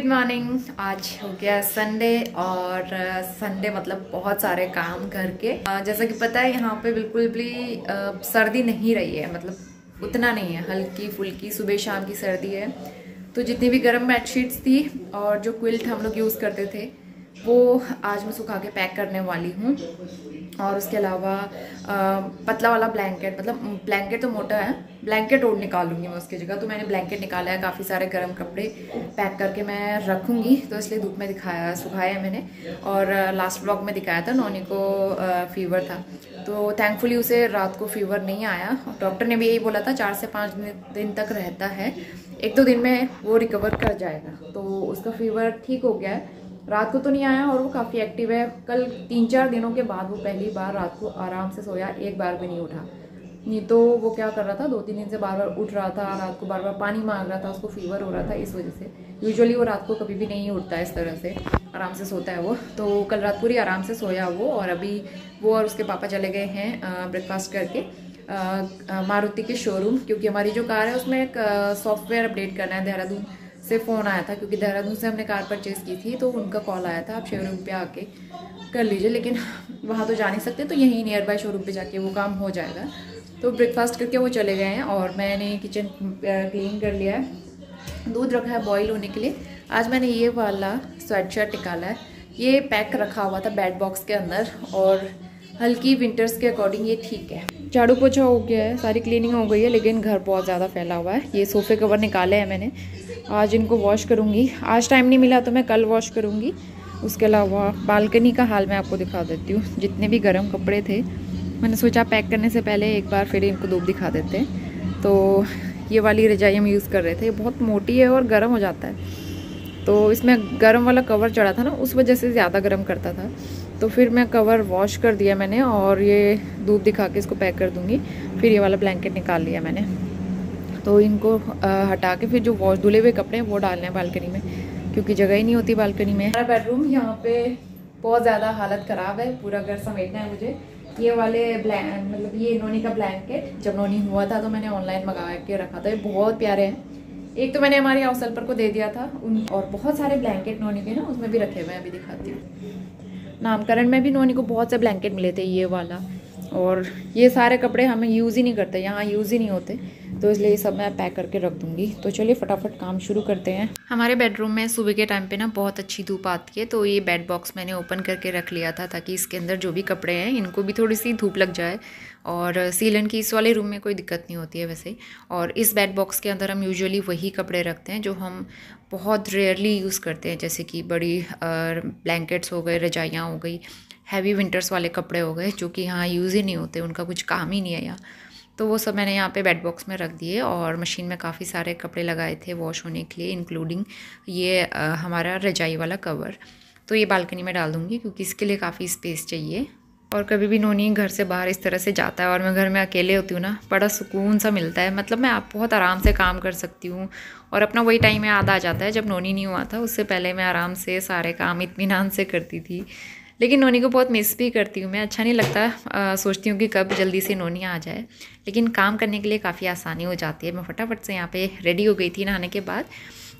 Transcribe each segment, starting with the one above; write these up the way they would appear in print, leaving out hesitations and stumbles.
Morning. आज हो गया संडे और संडे मतलब बहुत सारे काम घर के। जैसा कि पता है यहाँ पे बिल्कुल भी सर्दी नहीं रही है, मतलब उतना नहीं है, हल्की फुल्की सुबह शाम की सर्दी है। तो जितनी भी गर्म बेडशीट्स थी और जो क्विल्ट हम लोग यूज़ करते थे वो आज मैं सुखा के पैक करने वाली हूँ। और उसके अलावा पतला वाला ब्लैंकेट, मतलब ब्लैंकेट तो मोटा है, ब्लैंकेट और निकालूंगी मैं उसकी जगह। तो मैंने ब्लैंकेट निकाला है, काफ़ी सारे गर्म कपड़े पैक करके मैं रखूँगी, तो इसलिए धूप में सुखाया है मैंने। और लास्ट व्लॉग में दिखाया था नोनी को फीवर था, तो थैंकफुली उसे रात को फीवर नहीं आया। डॉक्टर ने भी यही बोला था 4 से 5 दिन तक रहता है, 1-2 दिन में वो रिकवर कर जाएगा। तो उसका फीवर ठीक हो गया है, रात को तो नहीं आया और वो काफ़ी एक्टिव है। कल 3-4 दिनों के बाद वो पहली बार रात को आराम से सोया, एक बार भी नहीं उठा। नहीं तो वो क्या कर रहा था, 2-3 दिन से बार बार उठ रहा था, रात को बार बार पानी मांग रहा था, उसको फीवर हो रहा था इस वजह से। यूजुअली वो रात को कभी भी नहीं उठता है, इस तरह से आराम से सोता है वो। तो कल रात पूरी आराम से सोया वो, और अभी वो और उसके पापा चले गए हैं ब्रेकफास्ट करके मारुति के शोरूम, क्योंकि हमारी जो कार है उसमें एक सॉफ्टवेयर अपडेट करना है। देहरादून से फ़ोन आया था, क्योंकि देहरादून से हमने कार परचेज़ की थी, तो उनका कॉल आया था आप शोरूम पे आके कर लीजिए। लेकिन वहाँ तो जा नहीं सकते, तो यहीं नियर बाय शोरूम पे जाके वो काम हो जाएगा। तो ब्रेकफास्ट करके वो चले गए हैं और मैंने किचन क्लीन कर लिया है। दूध रखा है बॉईल होने के लिए। आज मैंने ये वाला स्वेटशर्ट निकाला है, ये पैक रखा हुआ था बैड बॉक्स के अंदर, और हल्की विंटर्स के अकॉर्डिंग ये ठीक है। झाड़ू पोछा हो गया है, सारी क्लीनिंग हो गई है, लेकिन घर बहुत ज़्यादा फैला हुआ है। ये सोफ़े कवर निकाले हैं मैंने, आज इनको वॉश करूँगी। आज टाइम नहीं मिला तो मैं कल वॉश करूँगी। उसके अलावा बालकनी का हाल मैं आपको दिखा देती हूँ। जितने भी गर्म कपड़े थे मैंने सोचा पैक करने से पहले एक बार फिर इनको धूप दिखा देते हैं। तो ये वाली रजाई हम यूज़ कर रहे थे, बहुत मोटी है और गर्म हो जाता है, तो इसमें गर्म वाला कवर चढ़ा था ना, उस वजह से ज़्यादा गर्म करता था। तो फिर मैं कवर वॉश कर दिया मैंने, और ये धूप दिखा के इसको पैक कर दूँगी। फिर ये वाला ब्लैंकेट निकाल लिया मैंने, तो इनको हटा के फिर जो वॉश धुले हुए कपड़े हैं वो डालने हैं बालकनी में, क्योंकि जगह ही नहीं होती बालकनी में। हमारा बेडरूम यहाँ पे बहुत ज़्यादा हालत ख़राब है, पूरा घर समेटना है मुझे। ये वाले मतलब ये नोनी का ब्लैंकेट जब नोनी हुआ था तो मैंने ऑनलाइन मंगा के रखा था, ये बहुत प्यारे हैं। एक तो मैंने हमारी हाउस हेल्पर को दे दिया था और बहुत सारे ब्लैंकेट नोनी के ना उसमें भी रखे हुए हैं, अभी दिखाती हूँ। नामकरण में भी नोनी को बहुत से ब्लैंकेट मिले थे, ये वाला। और ये सारे कपड़े हमें यूज़ ही नहीं करते, यहाँ यूज़ ही नहीं होते, तो इसलिए ये सब मैं पैक करके रख दूँगी। तो चलिए फटाफट काम शुरू करते हैं। हमारे बेडरूम में सुबह के टाइम पे ना बहुत अच्छी धूप आती है, तो ये बेड बॉक्स मैंने ओपन करके रख लिया था, ताकि इसके अंदर जो भी कपड़े हैं इनको भी थोड़ी सी धूप लग जाए। और सीलन की इस वाले रूम में कोई दिक्कत नहीं होती है वैसे। और इस बेड बॉक्स के अंदर हम यूजुअली वही कपड़े रखते हैं जो हम बहुत रेयरली यूज़ करते हैं, जैसे कि बड़ी ब्लैंकेट्स हो गए, रजाइयाँ हो गई, हैवी विंटर्स वाले कपड़े हो गए, जो कि यहाँ यूज़ ही नहीं होते, उनका कुछ काम ही नहीं है यहाँ। तो वो सब मैंने यहाँ पे बेड बॉक्स में रख दिए। और मशीन में काफ़ी सारे कपड़े लगाए थे वॉश होने के लिए, इंक्लूडिंग ये हमारा रजाई वाला कवर। तो ये बालकनी में डाल दूँगी, क्योंकि इसके लिए काफ़ी स्पेस चाहिए। और कभी भी नोनी घर से बाहर इस तरह से जाता है और मैं घर में अकेले होती हूँ ना, बड़ा सुकून सा मिलता है। मतलब मैं बहुत आराम से काम कर सकती हूँ, और अपना वही टाइम याद आ जाता है जब नोनी नहीं हुआ था। उससे पहले मैं आराम से सारे काम इत्मीनान से करती थी। लेकिन नोनी को बहुत मिस भी करती हूँ मैं, अच्छा नहीं लगता, सोचती हूँ कि कब जल्दी से नोनी आ जाए। लेकिन काम करने के लिए काफ़ी आसानी हो जाती है। मैं फटाफट से यहाँ पे रेडी हो गई थी नहाने के बाद,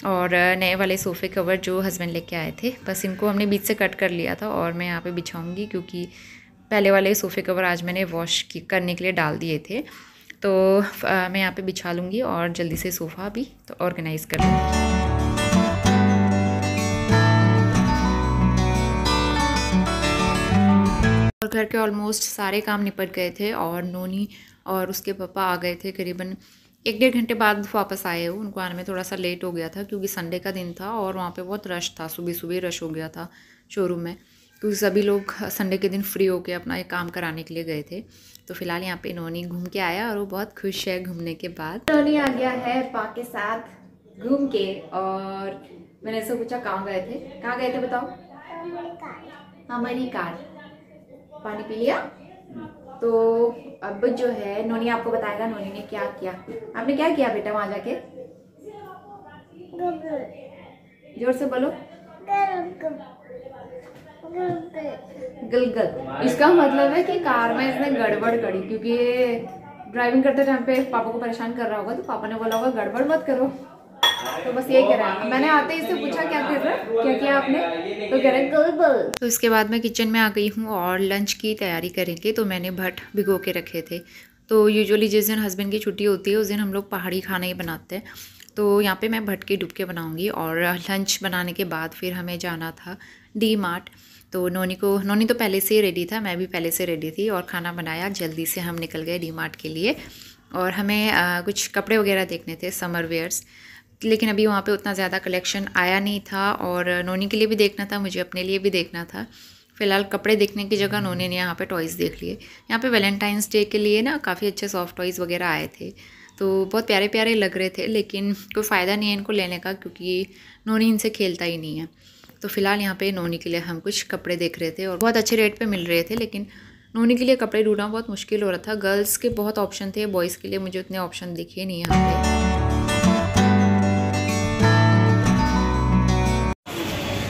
और नए वाले सोफ़े कवर जो हस्बैंड लेके आए थे, बस इनको हमने बीच से कट कर लिया था और मैं यहाँ पे बिछाऊँगी, क्योंकि पहले वाले सोफ़े कवर आज मैंने वॉश करने के लिए डाल दिए थे। तो मैं यहाँ पे बिछा लूँगी और जल्दी से सोफ़ा भी तो ऑर्गेनाइज़ कर लूँगी। और घर के ऑलमोस्ट सारे काम निपट गए थे, और नोनी और उसके पापा आ गए थे करीबन 1-1.5 घंटे बाद वापस आए हो। उनको आने में थोड़ा सा लेट हो गया था, क्योंकि संडे का दिन था और वहाँ पे बहुत रश था, सुबह सुबह रश हो गया था शोरूम में, क्योंकि सभी लोग संडे के दिन फ्री होकर अपना एक काम कराने के लिए गए थे। तो फिलहाल यहाँ पे नोनी घूम के आया और वो बहुत खुश है घूमने के बाद। नोनी आ गया है पा के साथ घूम के, और मैंने ऐसा पूछा कहाँ गए थे, कहाँ गए थे बताओ? हमारी कार। पानी पी लिया? तो अब जो है नोनी आपको बताएगा नोनी ने क्या किया। आपने क्या किया बेटा वहां जाके? जोर से बोलो। गलगल। इसका मतलब है कि कार में इसने गड़बड़ करी, क्योंकि ये ड्राइविंग करते टाइम पे पापा को परेशान कर रहा होगा, तो पापा ने बोला होगा गड़बड़ मत करो। तो बस यही कह रहा है। मैंने आते ही इससे पूछा क्या कर रहा है, क्या किया आपने, तो कह रहा है गर्ल। तो इसके बाद मैं किचन में आ गई हूँ और लंच की तैयारी करेंगे। तो मैंने भट भिगो के रखे थे। तो यूजुअली जिस दिन हस्बैंड की छुट्टी होती है उस दिन हम लोग पहाड़ी खाना ही बनाते हैं। तो यहाँ पे मैं भट के डुबके बनाऊँगी। और लंच बनाने के बाद फिर हमें जाना था डी मार्ट। तो नोनी तो पहले से ही रेडी था, मैं भी पहले से रेडी थी और खाना बनाया, जल्दी से हम निकल गए डी मार्ट के लिए। और हमें कुछ कपड़े वगैरह देखने थे, समर वेयर्स, लेकिन अभी वहाँ पे उतना ज़्यादा कलेक्शन आया नहीं था। और नोनी के लिए भी देखना था, मुझे अपने लिए भी देखना था। फ़िलहाल कपड़े देखने की जगह नोनी ने यहाँ पे टॉयज़ देख लिए। यहाँ पे वैलेंटाइंस डे के लिए ना काफ़ी अच्छे सॉफ्ट टॉयज़ वगैरह आए थे, तो बहुत प्यारे प्यारे लग रहे थे, लेकिन कोई फ़ायदा नहीं है इनको लेने का क्योंकि नोनी इनसे खेलता ही नहीं है। तो फ़िलहाल यहाँ पे नोनी के लिए हम कुछ कपड़े देख रहे थे और बहुत अच्छे रेट पे मिल रहे थे, लेकिन नोनी के लिए कपड़े ढूंढना बहुत मुश्किल हो रहा था। गर्ल्स के बहुत ऑप्शन थे, बॉयज़ के लिए मुझे उतने ऑप्शन दिखे नहीं यहाँ पे।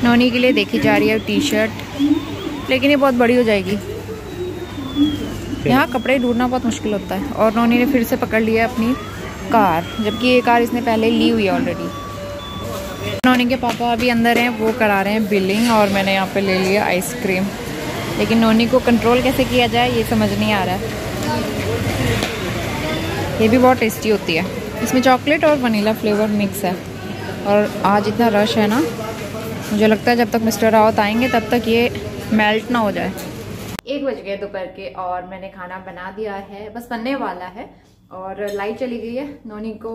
नोनी के लिए देखी जा रही है टी शर्ट, लेकिन ये बहुत बड़ी हो जाएगी। यहाँ कपड़े ढूंढना बहुत मुश्किल होता है। और नोनी ने फिर से पकड़ लिया अपनी कार, जबकि ये कार इसने पहले ली हुई है ऑलरेडी। नोनी के पापा अभी अंदर हैं, वो करा रहे हैं बिलिंग, और मैंने यहाँ पे ले लिया आइसक्रीम। लेकिन नोनी को कंट्रोल कैसे किया जाए ये समझ नहीं आ रहा है। ये भी बहुत टेस्टी होती है, इसमें चॉकलेट और वनीला फ्लेवर मिक्स है। और आज इतना रश है ना, मुझे लगता है जब तक मिस्टर रावत आएंगे तब तक ये मेल्ट ना हो जाए। 1 बज गए दोपहर के और मैंने खाना बना दिया है, बस बनने वाला है। और लाइट चली गई है। नोनी को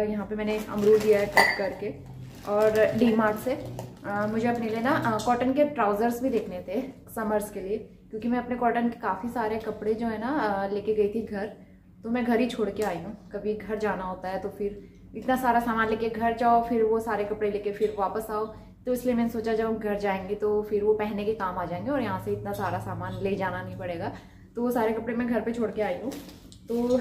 यहाँ पे मैंने अमरूद दिया है कट करके। और डी मार्ट से मुझे अपने लिए ना कॉटन के ट्राउज़र्स भी देखने थे समर्स के लिए, क्योंकि मैं अपने कॉटन के काफ़ी सारे कपड़े जो है ना लेके गई थी घर, तो मैं घर ही छोड़ के आई हूँ। कभी घर जाना होता है तो फिर इतना सारा सामान लेके घर जाओ, फिर वो सारे कपड़े लेके फिर वापस आओ, तो इसलिए मैंने सोचा जब हम घर जाएंगे तो फिर वो पहनने के काम आ जाएंगे और यहाँ से इतना सारा सामान ले जाना नहीं पड़ेगा। तो वो सारे कपड़े मैं घर पे छोड़ के आई हूँ। तो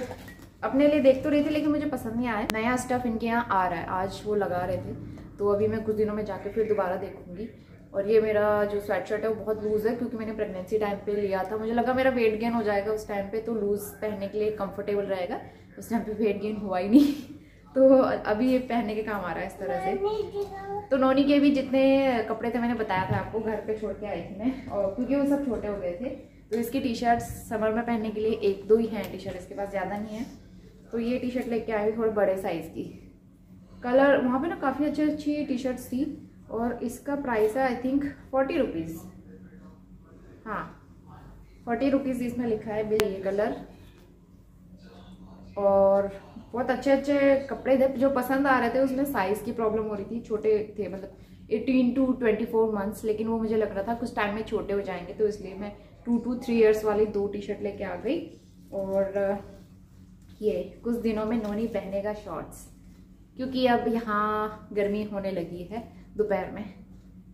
अपने लिए देख तो रही थी, लेकिन मुझे पसंद नहीं आया। नया स्टफ इनके यहाँ आ रहा है, आज वो लगा रहे थे, तो अभी मैं कुछ दिनों में जाके फिर दोबारा देखूंगी। और ये मेरा जो स्वेट शर्ट है वो बहुत लूज़ है, क्योंकि मैंने प्रेगनेंसी टाइम पे लिया था। मुझे लगा मेरा वेट गेन हो जाएगा उस टाइम पे, तो लूज़ पहनने के लिए कंफर्टेबल रहेगा। उस टाइम पे वेट गेन हुआ ही नहीं तो अभी ये पहनने के काम आ रहा है इस तरह से। तो नोनी के भी जितने कपड़े थे मैंने बताया था आपको, घर पे छोड़ के आई थी मैं, और क्योंकि वो सब छोटे हो गए थे। तो इसकी टी शर्ट समर में पहनने के लिए 1-2 ही हैं टी शर्ट, इसके पास ज़्यादा नहीं है। तो ये टी शर्ट लेके आई थोड़े बड़े साइज़ की। कलर वहाँ पे ना काफ़ी अच्छी टी शर्ट्स थी, और इसका प्राइस है आई थिंक 40 रुपीज़। हाँ 40 रुपीज़ इसमें लिखा है बिल। ये कलर और बहुत अच्छे कपड़े थे जो पसंद आ रहे थे। उसमें साइज़ की प्रॉब्लम हो रही थी, छोटे थे, मतलब 18 to 24 मंथ्स, लेकिन वो मुझे लग रहा था कुछ टाइम में छोटे हो जाएंगे, तो इसलिए मैं 2 to 3 ईयर्स वाली 2 टी शर्ट लेके आ गई। और ये कुछ दिनों में नोनी पहनेगा शॉर्ट्स, क्योंकि अब यहाँ गर्मी होने लगी है दोपहर में।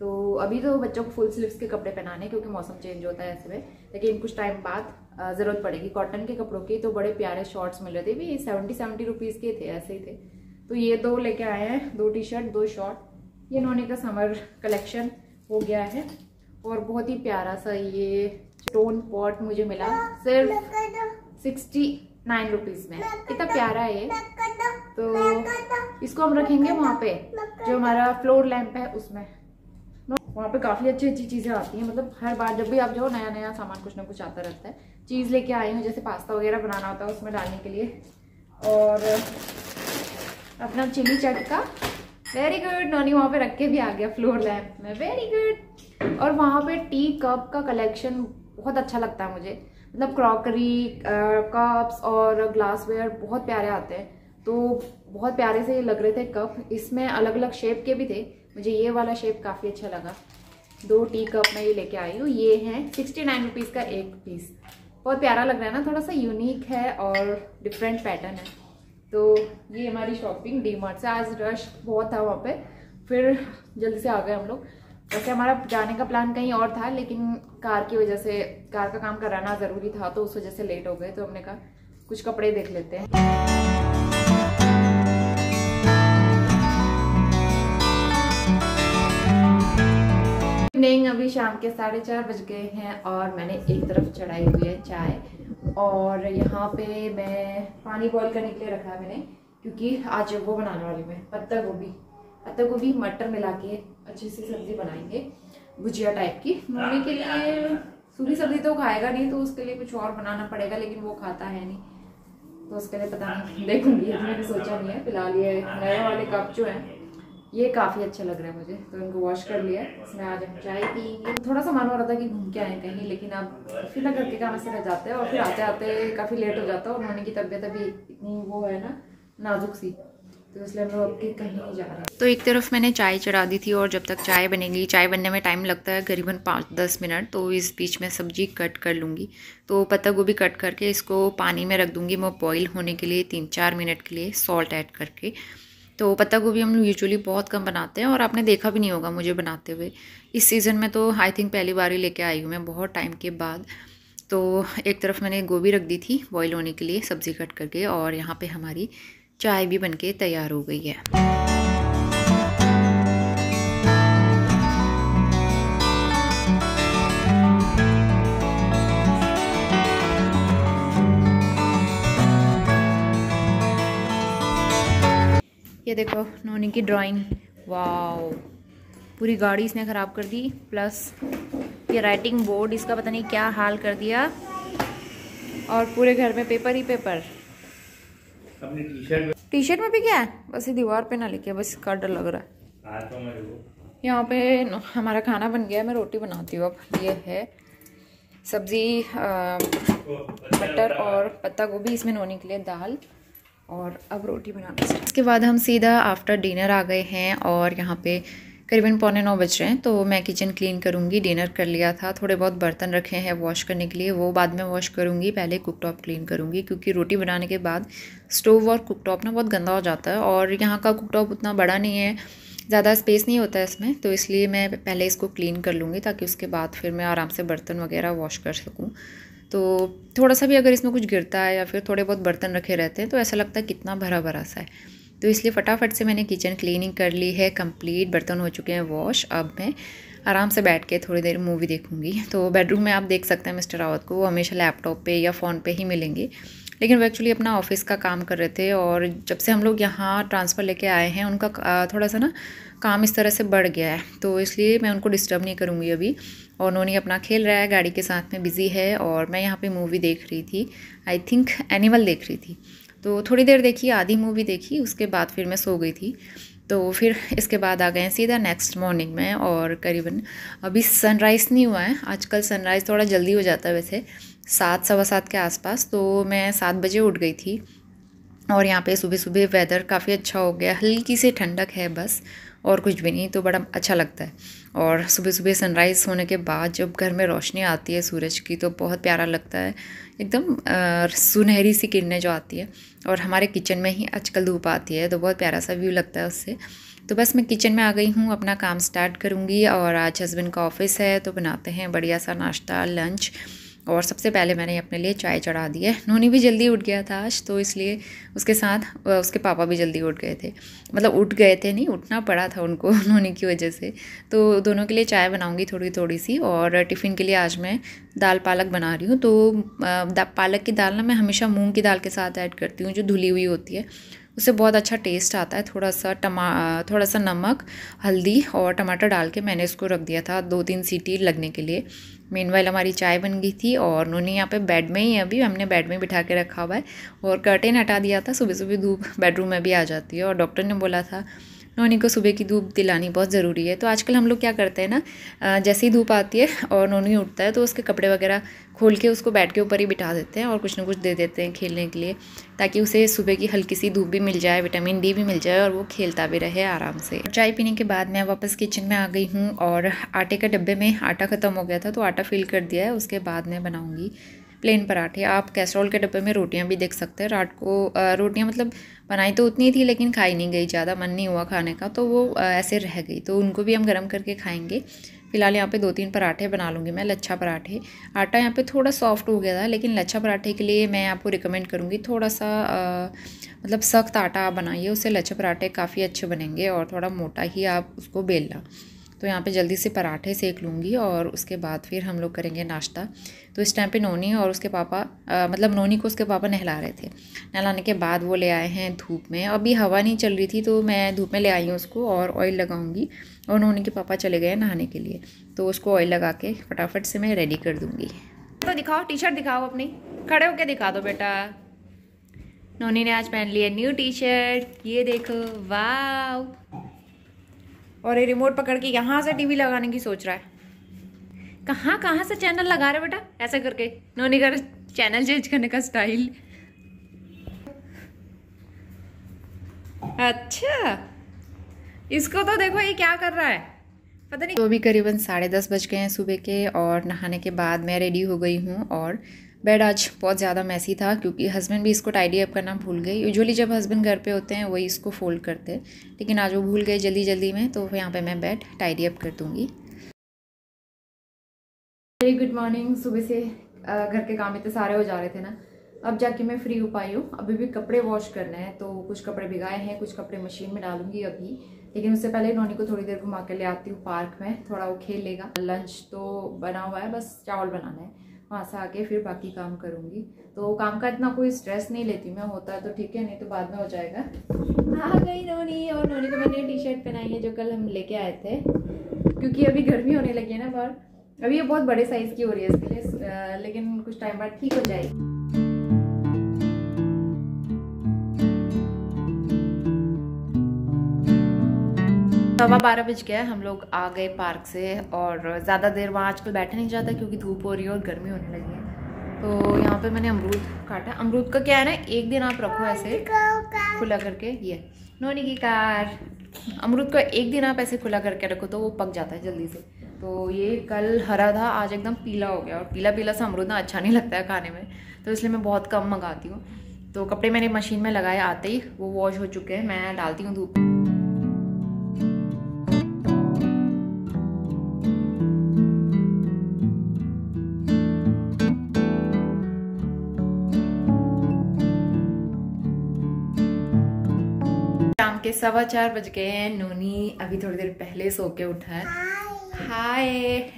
तो अभी तो बच्चों को फुल स्लीव्स के कपड़े पहनाने, क्योंकि मौसम चेंज होता है ऐसे में, लेकिन कुछ टाइम बाद ज़रूरत पड़ेगी कॉटन के कपड़ों की। तो बड़े प्यारे शॉर्ट्स मिल रहे थे, भी 70 रुपीज़ के थे, ऐसे ही थे। तो ये 2 लेके आए हैं, 2 टी शर्ट 2 शॉर्ट। ये नोनी का समर कलेक्शन हो गया है। और बहुत ही प्यारा सा ये स्टोन पॉट मुझे मिला सिर्फ 69 रुपीज़ में। कितना प्यारा है ये। तो इसको हम रखेंगे वहाँ पे जो हमारा फ्लोर लैंप है उसमें। वहाँ पे काफ़ी अच्छी चीज़ें आती हैं, मतलब हर बार जब भी आप जाओ नया नया सामान कुछ ना कुछ आता रहता है। चीज़ लेके आई हूँ, जैसे पास्ता वगैरह बनाना होता है उसमें डालने के लिए। और अपना चिली चटका, वेरी गुड। नोनी वहाँ पे रख के भी आ गया फ्लोर लैंप में, वेरी गुड। और वहाँ पे टी कप का कलेक्शन बहुत अच्छा लगता है मुझे, मतलब क्रॉकरी कप्स और ग्लासवेयर बहुत प्यारे आते हैं। तो बहुत प्यारे से लग रहे थे कप, इसमें अलग अलग शेप के भी थे। मुझे ये वाला शेप काफ़ी अच्छा लगा। 2 टी कप में ये लेके आई हूँ। ये है 69 रुपीज़ का एक पीस। बहुत प्यारा लग रहा है ना, थोड़ा सा यूनिक है और डिफरेंट पैटर्न है। तो ये हमारी शॉपिंग डी मार्ट से। आज रश बहुत था वहाँ पे, फिर जल्दी से आ गए हम लोग। वैसे हमारा जाने का प्लान कहीं और था, लेकिन कार की वजह से, कार का काम कराना ज़रूरी था, तो उस वजह से लेट हो गए। तो हमने कहा कुछ कपड़े देख लेते हैं। अभी शाम के 4:30 बज गए हैं और मैंने एक तरफ चढ़ाई हुई है चाय, और यहाँ पे मैं पानी बॉईल करने के लिए रखा है मैंने। क्योंकि आज वो बनाने वाली मैं पत्ता गोभी मटर मिला के अच्छी सी सब्जी बनाएंगे, भुजिया टाइप की। मम्मी के लिए सूखी सब्जी तो खाएगा नहीं, तो उसके लिए कुछ और बनाना पड़ेगा, लेकिन वो खाता है नहीं, तो उसके लिए पता नहीं, देखूंगी। अभी मैंने सोचा नहीं है। फिलहाल ये नए वाले कप जो हैं ये काफ़ी अच्छा लग रहा है मुझे, तो इनको वॉश कर लिया। इसमें आज हम चाय पियेंगे। थोड़ा सा मन हो रहा था कि घूम के आए कहीं, लेकिन अब फिर घर के काम से रह जाते हैं और फिर आते आते काफ़ी लेट हो जाता है, और मम्मी की तबीयत अभी इतनी वो है ना, नाजुक सी, तो इसलिए हम लोग अब कहीं नहीं जा रहे। तो एक तरफ मैंने चाय चढ़ा दी थी, और जब तक चाय बनेगी, चाय बनने में टाइम लगता है करीबन 5-10 मिनट, तो इस बीच में सब्जी कट कर लूँगी। तो पत्ता गोभी कट करके इसको पानी में रख दूँगी मैं बॉईल होने के लिए 3-4 मिनट के लिए, सॉल्ट ऐड करके। तो पत्ता गोभी हम लोग यूजुअली बहुत कम बनाते हैं, और आपने देखा भी नहीं होगा मुझे बनाते हुए। इस सीज़न में तो आई थिंक पहली बार ही लेके आई हूँ मैं, बहुत टाइम के बाद। तो एक तरफ मैंने गोभी रख दी थी बॉईल होने के लिए सब्ज़ी कट करके, और यहाँ पे हमारी चाय भी बनके तैयार हो गई है। ये देखो नोनी की ड्राइंग, वाओ, पूरी गाड़ी इसने ख़राब कर दी, प्लस ये राइटिंग बोर्ड इसका पता नहीं क्या हाल कर दिया, और पूरे घर में पेपर ही पेपर। अपनी टी शर्ट में भी क्या है, बस ये दीवार पे ना लिखे, बस इसका डर लग रहा है। यहाँ पे हमारा खाना बन गया है, मैं रोटी बनाती हूँ अब। ये है सब्ज़ी, मटर और पत्ता गोभी, इसमें नोनी के लिए दाल, और अब रोटी बनाना। इसके बाद हम सीधा आफ्टर डिनर आ गए हैं, और यहाँ पे करीबन 8:45 बज रहे हैं। तो मैं किचन क्लीन करूँगी, डिनर कर लिया था, थोड़े बहुत बर्तन रखे हैं वॉश करने के लिए, वो बाद में वॉश करूँगी। पहले कुकटॉप क्लीन करूँगी, क्योंकि रोटी बनाने के बाद स्टोव और कुकटॉप ना बहुत गंदा हो जाता है, और यहाँ का कुकटॉप उतना बड़ा नहीं है, ज़्यादा स्पेस नहीं होता है इसमें, तो इसलिए मैं पहले इसको क्लीन कर लूँगी, ताकि उसके बाद फिर मैं आराम से बर्तन वगैरह वॉश कर सकूँ। तो थोड़ा सा भी अगर इसमें कुछ गिरता है या फिर थोड़े बहुत बर्तन रखे रहते हैं, तो ऐसा लगता है कितना भरा भरा सा है। तो इसलिए फटाफट से मैंने किचन क्लीनिंग कर ली है कंप्लीट, बर्तन हो चुके हैं वॉश। अब मैं आराम से बैठ के थोड़ी देर मूवी देखूंगी। तो बेडरूम में आप देख सकते हैं मिस्टर रावत को, वो हमेशा लैपटॉप पे या फ़ोन पे ही मिलेंगे, लेकिन वो एक्चुअली अपना ऑफिस का काम कर रहे थे, और जब से हम लोग यहाँ ट्रांसफ़र लेके आए हैं, उनका थोड़ा सा ना काम इस तरह से बढ़ गया है, तो इसलिए मैं उनको डिस्टर्ब नहीं करूँगी अभी। और नोनी अपना खेल रहा है, गाड़ी के साथ में बिज़ी है, और मैं यहाँ पे मूवी देख रही थी, आई थिंक एनिमल देख रही थी। तो थोड़ी देर देखी, आधी मूवी देखी, उसके बाद फिर मैं सो गई थी। तो फिर इसके बाद आ गए सीधा नेक्स्ट मॉर्निंग में, और करीबन अभी सनराइज़ नहीं हुआ है, आजकल सनराइज़ थोड़ा जल्दी हो जाता है वैसे, 7 सवा 7 के आसपास। तो मैं 7 बजे उठ गई थी, और यहाँ पे सुबह सुबह वेदर काफ़ी अच्छा हो गया, हल्की सी ठंडक है बस, और कुछ भी नहीं, तो बड़ा अच्छा लगता है। और सुबह सुबह सनराइज़ होने के बाद जब घर में रोशनी आती है सूरज की, तो बहुत प्यारा लगता है, एकदम सुनहरी सी किरणें जो आती है, और हमारे किचन में ही आजकल धूप आती है, तो बहुत प्यारा सा व्यू लगता है उससे। तो बस मैं किचन में आ गई हूँ, अपना काम स्टार्ट करूँगी, और आज हस्बैंड का ऑफिस है, तो बनाते हैं बढ़िया सा नाश्ता, लंच। और सबसे पहले मैंने अपने लिए चाय चढ़ा दी है। नोनी भी जल्दी उठ गया था आज, तो इसलिए उसके साथ उसके पापा भी जल्दी उठ गए थे, मतलब उठ गए थे नहीं, उठना पड़ा था उनको नोनी की वजह से। तो दोनों के लिए चाय बनाऊंगी थोड़ी थोड़ी सी, और टिफ़िन के लिए आज मैं दाल पालक बना रही हूँ। तो पालक की दाल ना मैं हमेशा मूँग की दाल के साथ ऐड करती हूँ, जो धुली हुई होती है, उससे बहुत अच्छा टेस्ट आता है। थोड़ा सा नमक, हल्दी और टमाटर डाल के मैंने इसको रख दिया था 2-3 सीटी लगने के लिए। मीनवाइल हमारी चाय बन गई थी, और नोनी यहाँ पे बेड में ही है, अभी हमने बेड में बिठा के रखा हुआ है, और कर्टेन हटा दिया था, सुबह सुबह धूप बेडरूम में भी आ जाती है, और डॉक्टर ने बोला था नोनी को सुबह की धूप दिलानी बहुत ज़रूरी है। तो आजकल हम लोग क्या करते हैं ना, जैसे ही धूप आती है और नोनी उठता है, तो उसके कपड़े वगैरह खोल के उसको बेड के ऊपर ही बिठा देते हैं, और कुछ ना कुछ दे देते हैं खेलने के लिए, ताकि उसे सुबह की हल्की सी धूप भी मिल जाए, विटामिन डी भी मिल जाए, और वो खेलता भी रहे आराम से। चाय पीने के बाद मैं वापस किचन में आ गई हूँ, और आटे के डब्बे में आटा ख़त्म हो गया था, तो आटा फिल कर दिया है। उसके बाद मैं बनाऊँगी प्लेन पराठे। आप कैसरोल के डब्बे में रोटियां भी देख सकते हैं। रात को रोटियां मतलब बनाई तो उतनी थी, लेकिन खाई नहीं गई, ज़्यादा मन नहीं हुआ खाने का, तो वो ऐसे रह गई, तो उनको भी हम गर्म करके खाएंगे। फिलहाल यहाँ पे 2-3 पराठे बना लूँगी मैं, लच्छा पराठे। आटा यहाँ पे थोड़ा सॉफ्ट हो गया था, लेकिन लच्छा पराठे के लिए मैं आपको रिकमेंड करूँगी थोड़ा सा मतलब सख्त आटा आप बनाइए, उससे लच्छा पराठे काफ़ी अच्छे बनेंगे, और थोड़ा मोटा ही आप उसको बेलना। तो यहाँ पे जल्दी से पराठे सेक लूँगी और उसके बाद फिर हम लोग करेंगे नाश्ता। तो इस टाइम पे नोनी और उसके पापा मतलब नोनी को उसके पापा नहला रहे थे। नहलाने के बाद वो ले आए हैं धूप में। अभी हवा नहीं चल रही थी तो मैं धूप में ले आई हूँ उसको और ऑयल लगाऊंगी। और नोनी के पापा चले गए नहाने के लिए, तो उसको ऑयल लगा के फटाफट से मैं रेडी कर दूँगी। तो दिखाओ, टी शर्ट दिखाओ अपनी, खड़े होके दिखा दो बेटा। नोनी ने आज पहन ली है न्यू टी शर्ट, ये देखो, वाव। और ये रिमोट पकड़ के यहाँ से टीवी लगाने की सोच रहा है। कहाँ से चैनल लगा रहे बेटा, ऐसे करके। नोनी का चैनल चेंज करने का स्टाइल। अच्छा, इसको तो देखो ये क्या कर रहा है, पता नहीं। तो अभी करीबन 10:30 बज गए हैं सुबह के और नहाने के बाद मैं रेडी हो गई हूँ। और बेड आज बहुत ज़्यादा मैसी था क्योंकि हस्बैंड भी इसको टाइडी अप करना भूल गए। यूजुअली जब हस्बैंड घर पे होते हैं वही इसको फोल्ड करते हैं, लेकिन आज वो भूल गए जल्दी में, तो यहाँ पे मैं बेड टाइडी अप कर दूँगी। Very good morning. सुबह से घर के काम इतने सारे हो जा रहे थे ना, अब जाके मैं फ्री हो पाई हूँ। अभी भी कपड़े वॉश करने हैं, तो कुछ कपड़े भिगाए हैं, कुछ कपड़े मशीन में डालूंगी अभी। लेकिन उससे पहले नोनी को थोड़ी देर घुमा के ले आती हूँ पार्क में, थोड़ा वो खेल लेगा। लंच तो बना हुआ है, बस चावल बनाना है। वहाँ से आके फिर बाकी काम करूँगी। तो काम का इतना कोई स्ट्रेस नहीं लेती मैं, होता है तो ठीक है, नहीं तो बाद में हो जाएगा। आ गई नोनी, और नोनी को मैंने टी शर्ट पहनाई है जो कल हम लेके आए थे, क्योंकि अभी गर्मी होने लगी है ना बाहर। अभी ये बहुत बड़े साइज़ की हो रही है इसके लिए, लेकिन कुछ टाइम बाद ठीक हो जाएगी। 12:15 बज गया, हम लोग आ गए पार्क से। और ज़्यादा देर वहाँ आजकल बैठा नहीं जाता क्योंकि धूप हो रही है और गर्मी होने लगी है। तो यहाँ पे मैंने अमरूद काटा। अमरूद का क्या है ना, एक दिन आप रखो ऐसे खुला करके, ये नोनी की कार। अमरूद का एक दिन आप ऐसे खुला करके रखो तो वो पक जाता है जल्दी से। तो ये कल हरा था, आज एकदम पीला हो गया। और पीला सा अमरूद ना अच्छा नहीं लगता है खाने में, तो इसलिए मैं बहुत कम मंगाती हूँ। तो कपड़े मैंने मशीन में लगाए आते ही, वो वॉश हो चुके हैं, मैं डालती हूँ धूप। शाम के 4:15 बज गए हैं। नोनी अभी थोड़ी देर पहले सो के उठा है। हाय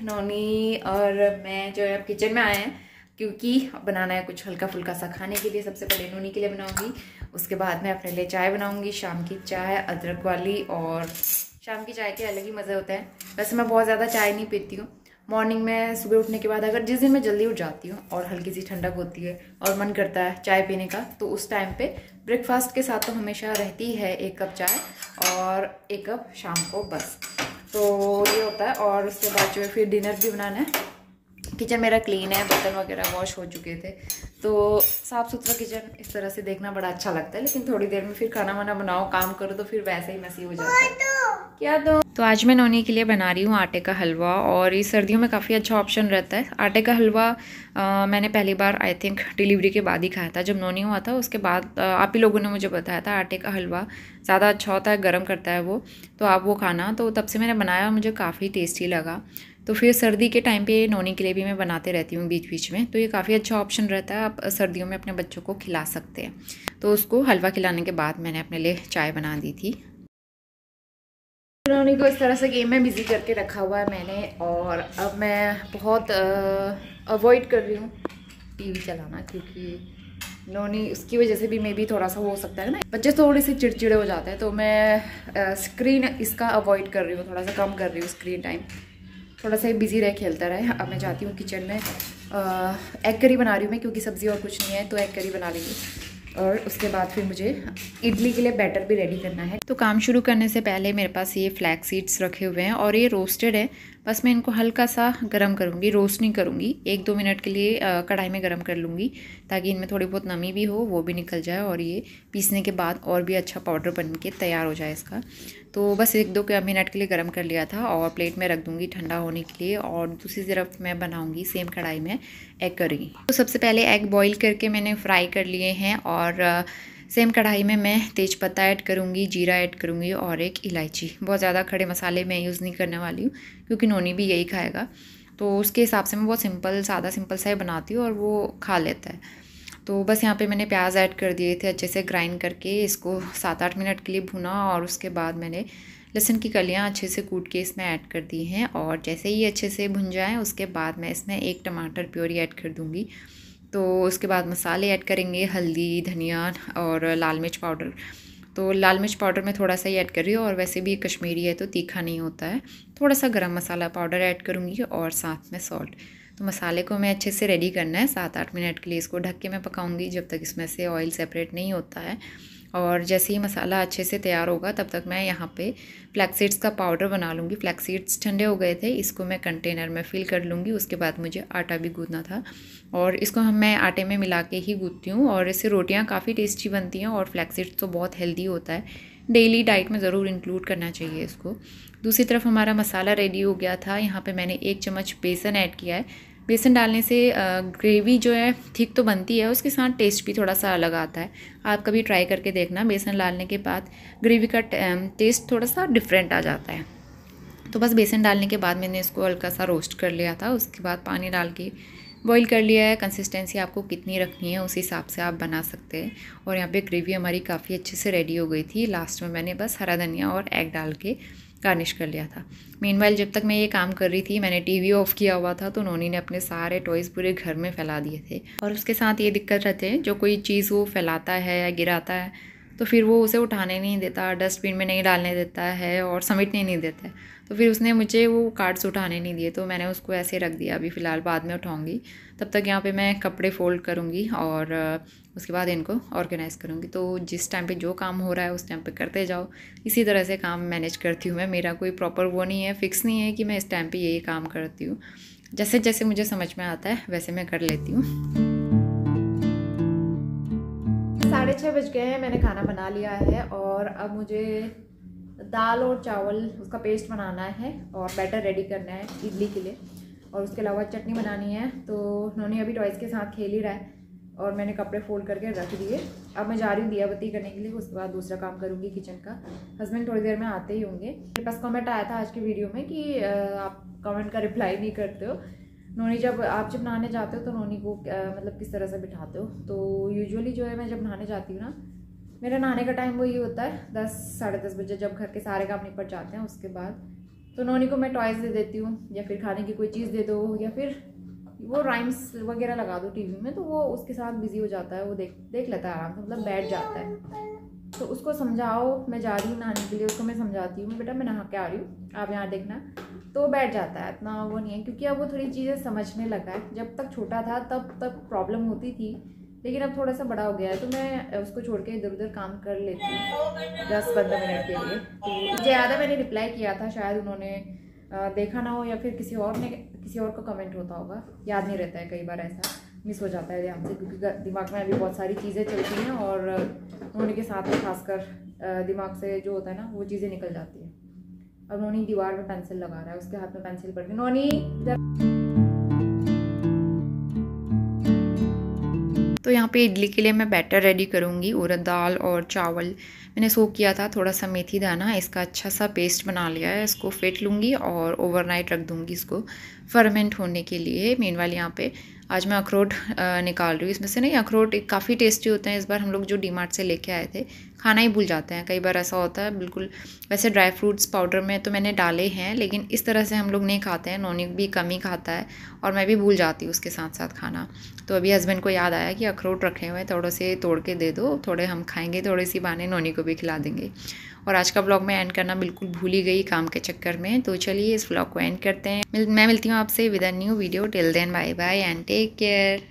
नोनी और मैं जो है अब किचन में आए हैं क्योंकि बनाना है कुछ हल्का फुल्का सा खाने के लिए। सबसे पहले नोनी के लिए बनाऊंगी, उसके बाद मैं अपने लिए चाय बनाऊंगी, शाम की चाय अदरक वाली। और शाम की चाय के अलग ही मज़े होते हैं। वैसे मैं बहुत ज़्यादा चाय नहीं पीती हूँ। मॉर्निंग में सुबह उठने के बाद, अगर जिस दिन मैं जल्दी उठ जाती हूँ और हल्की सी ठंडक होती है और मन करता है चाय पीने का, तो उस टाइम पे ब्रेकफास्ट के साथ तो हमेशा रहती है 1 कप चाय और 1 कप शाम को, बस। तो ये होता है। और उसके बाद जो है फिर डिनर भी बनाना है। किचन मेरा क्लीन है, बर्तन वगैरह वॉश हो चुके थे, तो साफ़ सुथरा किचन इस तरह से देखना बड़ा अच्छा लगता है। लेकिन थोड़ी देर में फिर खाना वाना बनाओ, काम करो, तो फिर वैसे ही मैसी हो जाता है। क्या तो आज मैं नोनी के लिए बना रही हूँ आटे का हलवा। और इस सर्दियों में काफ़ी अच्छा ऑप्शन रहता है आटे का हलवा। मैंने पहली बार आई थिंक डिलीवरी के बाद ही खाया था, जब नोनी हुआ था उसके बाद आप ही लोगों ने मुझे बताया था आटे का हलवा ज़्यादा अच्छा होता है, गर्म करता है वो, तो आप वो खाना। तो तब से मैंने बनाया, मुझे काफ़ी टेस्टी लगा। तो फिर सर्दी के टाइम पे नोनी के लिए भी मैं बनाते रहती हूँ बीच बीच में, तो ये काफ़ी अच्छा ऑप्शन रहता है, आप सर्दियों में अपने बच्चों को खिला सकते हैं। तो उसको हलवा खिलाने के बाद मैंने अपने लिए चाय बना दी थी। नोनी को इस तरह से गेम में बिज़ी करके रखा हुआ है मैंने। और अब मैं बहुत अवॉइड कर रही हूँ टीवी चलाना, क्योंकि नोनी उसकी वजह से भी मे बी थोड़ा सा हो सकता है ना, बच्चे थोड़े से चिड़चिड़े हो जाते हैं। तो मैं स्क्रीन इसका अवॉइड कर रही हूँ, थोड़ा सा कम कर रही हूँ स्क्रीन टाइम, थोड़ा सा बिजी रह खेलता रहे। अब मैं जाती हूँ किचन में, एग करी बना रही हूँ मैं, क्योंकि सब्ज़ी और कुछ नहीं है, तो एग करी बना लेंगी। और उसके बाद फिर मुझे इडली के लिए बैटर भी रेडी करना है। तो काम शुरू करने से पहले मेरे पास ये फ्लैक्स सीड्स रखे हुए हैं और ये रोस्टेड है। बस मैं इनको हल्का सा गरम करूँगी, रोस्ट नहीं करूँगी, 1-2 मिनट के लिए कढ़ाई में गरम कर लूँगी, ताकि इनमें थोड़ी बहुत नमी भी हो, वो भी निकल जाए और ये पीसने के बाद और भी अच्छा पाउडर बन के तैयार हो जाए इसका। तो बस 1-2 मिनट के लिए गरम कर लिया था और प्लेट में रख दूँगी ठंडा होने के लिए। और दूसरी तरफ मैं बनाऊँगी सेम कढ़ाई में एग करी। तो सबसे पहले एग बॉईल करके मैंने फ्राई कर लिए हैं और सेम कढ़ाई में मैं तेज़पत्ता ऐड करूँगी, जीरा ऐड करूँगी और एक इलायची। बहुत ज़्यादा खड़े मसाले मैं यूज़ नहीं करने वाली हूँ, क्योंकि नोनी भी यही खाएगा, तो उसके हिसाब से मैं बहुत सिंपल सा ही बनाती हूँ और वो खा लेता है। तो बस यहाँ पे मैंने प्याज ऐड कर दिए थे, अच्छे से ग्राइंड करके इसको 7-8 मिनट के लिए भुना। और उसके बाद मैंने लहसुन की कलियाँ अच्छे से कूट के इसमें ऐड कर दी हैं और जैसे ही अच्छे से भुन जाएँ उसके बाद मैं इसमें 1 टमाटर प्योरी ऐड कर दूँगी। तो उसके बाद मसाले ऐड करेंगे, हल्दी, धनिया और लाल मिर्च पाउडर। तो लाल मिर्च पाउडर मैं थोड़ा सा ही ऐड कर रही हूँ और वैसे भी कश्मीरी है तो तीखा नहीं होता है। थोड़ा सा गरम मसाला पाउडर ऐड करूँगी और साथ में सॉल्ट। तो मसाले को मैं अच्छे से रेडी करना है, 7-8 मिनट के लिए इसको ढक के मैं पकाऊंगी जब तक इसमें से ऑयल सेपरेट नहीं होता है। और जैसे ही मसाला अच्छे से तैयार होगा तब तक मैं यहाँ पे फ्लैक्स सीड्स का पाउडर बना लूँगी। फ्लैक्स सीड्स ठंडे हो गए थे, इसको मैं कंटेनर में फ़िल कर लूँगी। उसके बाद मुझे आटा भी गूँथना था और इसको मैं आटे में मिला के ही गूँथती हूँ और इससे रोटियाँ काफ़ी टेस्टी बनती हैं और फ्लैक्स सीड्स तो बहुत हेल्दी होता है, डेली डाइट में ज़रूर इंक्लूड करना चाहिए इसको। दूसरी तरफ हमारा मसाला रेडी हो गया था। यहाँ पे मैंने 1 चम्मच बेसन ऐड किया है। बेसन डालने से ग्रेवी जो है ठीक तो बनती है, उसके साथ टेस्ट भी थोड़ा सा अलग आता है। आप कभी ट्राई करके देखना, बेसन डालने के बाद ग्रेवी का टेस्ट थोड़ा सा डिफरेंट आ जाता है। तो बस बेसन डालने के बाद मैंने इसको हल्का सा रोस्ट कर लिया था। उसके बाद पानी डाल के बॉईल कर लिया है। कंसिस्टेंसी आपको कितनी रखनी है उस हिसाब से आप बना सकते हैं। और यहाँ पे ग्रेवी हमारी काफ़ी अच्छे से रेडी हो गई थी। लास्ट में मैंने बस हरा धनिया और एग डाल के गार्निश कर लिया था। मीनवाइल जब तक मैं ये काम कर रही थी मैंने टीवी ऑफ किया हुआ था, तो नोनी ने अपने सारे टॉयज़ पूरे घर में फैला दिए थे। और उसके साथ ये दिक्कत रहती है, जो कोई चीज़ वो फैलाता है या गिराता है तो फिर वो उसे उठाने नहीं देता, डस्टबिन में नहीं डालने देता है और समेटने नहीं देता है। तो फिर उसने मुझे वो कार्ड्स उठाने नहीं दिए, तो मैंने उसको ऐसे रख दिया। अभी फ़िलहाल बाद में उठाऊँगी। तब तक यहाँ पे मैं कपड़े फ़ोल्ड करूँगी और उसके बाद इनको ऑर्गेनाइज़ करूँगी। तो जिस टाइम पे जो काम हो रहा है उस टाइम पे करते जाओ। इसी तरह से काम मैनेज करती हूँ मैं। मेरा कोई प्रॉपर वो नहीं है, फिक्स नहीं है कि मैं इस टाइम पे यही काम करती हूँ। जैसे जैसे मुझे समझ में आता है वैसे मैं कर लेती हूँ। 6:30 बज गए हैं, मैंने खाना बना लिया है और अब मुझे दाल और चावल उसका पेस्ट बनाना है और बैटर रेडी करना है इडली के लिए। और उसके अलावा चटनी बनानी है। तो नोनी अभी टॉयज़ के साथ खेल ही रहा है और मैंने कपड़े फोल्ड करके रख दिए। अब मैं जा रही हूँ दिया बत्ती करने के लिए, उसके बाद दूसरा काम करूँगी किचन का। हस्बैंड थोड़ी देर में आते ही होंगे। मेरे पास कमेंट आया था आज की वीडियो में कि आप कमेंट का रिप्लाई नहीं करते हो। नोनी जब नहाने जाते हो तो नोनी को मतलब किस तरह से बिठाते हो। तो यूजुअली जो है मैं जब नहाने जाती हूँ ना, मेरा नहाने का टाइम वही होता है 10 साढ़े 10 बजे, जब घर के सारे काम निपट जाते हैं। उसके बाद तो नोनी को मैं टॉयज़ दे देती हूँ या फिर खाने की कोई चीज़ दे दो या फिर वो राइम्स वगैरह लगा दो टीवी में, तो वो उसके साथ बिजी हो जाता है। वो देख लेता है आराम से, मतलब बैठ जाता है। तो उसको समझाओ, मैं जा रही हूँ नहाने के लिए, उसको मैं समझाती हूँ बेटा मैं नहा के आ रही हूँ, आप यहाँ देखना, तो बैठ जाता है। इतना वो नहीं है क्योंकि अब वो थोड़ी चीज़ें समझने लगा है। जब तक छोटा था तब तक प्रॉब्लम होती थी, लेकिन अब थोड़ा सा बड़ा हो गया है तो मैं उसको छोड़ के इधर उधर काम कर लेती हूँ 10-15 मिनट के लिए। तो ज़्यादा मैंने रिप्लाई किया था, शायद उन्होंने देखा ना हो या फिर किसी और को कमेंट होता होगा, याद नहीं रहता है। कई बार ऐसा मिस हो जाता है ध्यान से, क्योंकि दिमाग में अभी बहुत सारी चीज़ें चलती हैं और उन्होंने के साथ में खासकर दिमाग से जो होता है ना वो चीज़ें निकल जाती है। अब नोनी दीवार में पेंसिल लगा रहा है, उसके हाथ में पेंसिल पड़ गई। नोनी तो यहाँ पे इडली के लिए मैं बैटर रेडी करूँगी। उड़द दाल और चावल मैंने सोक किया था, थोड़ा सा मेथी दाना, इसका अच्छा सा पेस्ट बना लिया है। इसको फेंट लूँगी और ओवरनाइट रख दूँगी इसको फर्मेंट होने के लिए। मीनवाइल यहाँ पे आज मैं अखरोट निकाल रही हूँ इसमें से। नहीं, अखरोट काफ़ी टेस्टी होते हैं। इस बार हम लोग जो डीमार्ट से लेके आए थे, खाना ही भूल जाते हैं, कई बार ऐसा होता है बिल्कुल। वैसे ड्राई फ्रूट्स पाउडर में तो मैंने डाले हैं, लेकिन इस तरह से हम लोग नहीं खाते हैं। नोनी भी कम ही खाता है और मैं भी भूल जाती हूँ उसके साथ साथ खाना। तो अभी हस्बैंड को याद आया कि अखरोट रखे हुए हैं, थोड़े से तोड़ के दे दो, थोड़े हम खाएंगे, थोड़ी सी बहाने नोनी को भी खिला देंगे। और आज का व्लॉग मैं एंड करना बिल्कुल भूल ही गई काम के चक्कर में। तो चलिए इस व्लॉग को एंड करते हैं। मैं मिलती हूँ आपसे with a new video. Till then bye bye and take care.